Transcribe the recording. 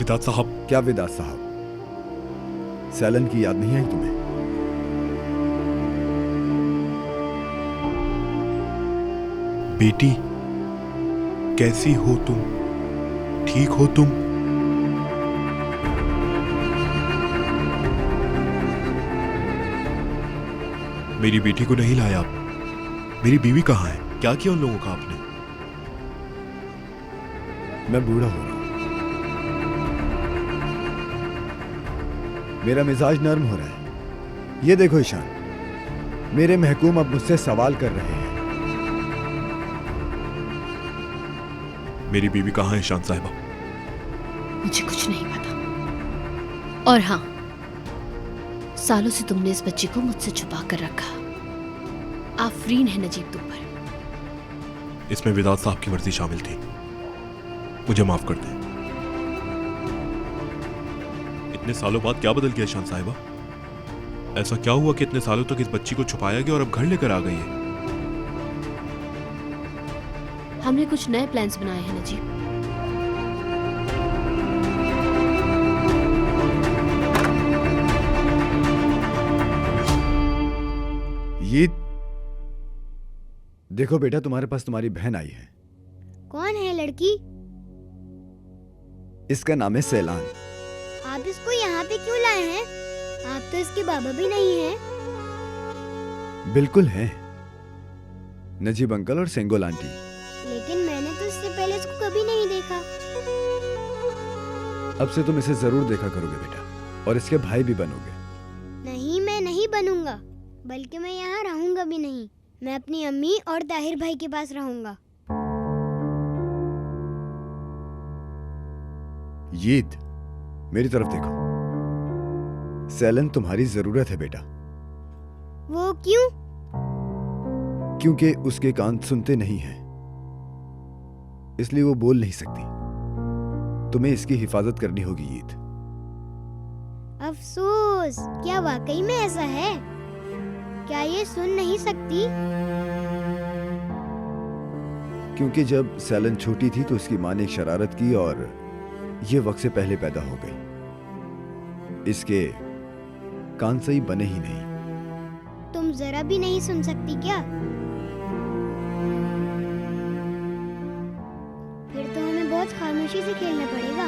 विदात साहब। क्या विदात साहब? सैलन की याद नहीं आई तुम्हें? बेटी, कैसी हो तुम? ठीक हो तुम? मेरी बेटी को नहीं लाया आप। मेरी बीवी कहाँ है? क्या किया उन लोगों का आपने? मैं बूढ़ा हो रहा हूं, मेरा मिजाज नर्म हो रहा है। ये देखो ईशान, मेरे महकूम अब मुझसे सवाल कर रहे हैं। मेरी बीवी कहाँ है ईशान साहिबा? मुझे कुछ नहीं पता। और हाँ, सालों से तुमने इस बच्ची को मुझसे छुपा कर रखा। आफरीन है नजीब तुम पर। इसमें विदात साहब की मर्जी शामिल थी, मुझे माफ कर दें। इतने सालों बाद क्या बदल गया ईशान साहिबा? ऐसा क्या हुआ कि इतने सालों तक इस बच्ची को छुपाया गया और अब घर लेकर आ गई है? हमने कुछ नए प्लान्स बनाए हैं नजीब। ये देखो बेटा, तुम्हारे पास तुम्हारी बहन आई है। कौन है लड़की? इसका नाम है सैलान। आप इसको यहाँ पे क्यों लाए हैं? आप तो इसके बाबा भी नहीं हैं। बिल्कुल है, नजीब अंकल और सेंगोल आंटी। लेकिन मैंने तो इससे पहले इसको कभी नहीं देखा। अब से तुम इसे जरूर देखा करोगे बेटा, और इसके भाई भी बनोगे। नहीं, मैं नहीं बनूंगा, बल्कि मैं यहाँ रहूंगा भी नहीं। मैं अपनी अम्मी और ताहिर भाई के पास रहूंगा। यीद, मेरी तरफ देखो। सैलन तुम्हारी जरूरत है बेटा। वो क्यों? क्योंकि उसके कान सुनते नहीं हैं, इसलिए वो बोल नहीं सकती। तुम्हें इसकी हिफाजत करनी होगी यीद। अफसोस, क्या वाकई में ऐसा है? क्या ये सुन नहीं सकती? क्योंकि जब सैलन छोटी थी तो इसकी माँ ने एक शरारत की और ये वक्त से पहले पैदा हो गई। इसके कान सही बने ही नहीं। तुम जरा भी नहीं सुन सकती क्या? फिर तो हमें बहुत खामोशी से खेलना पड़ेगा।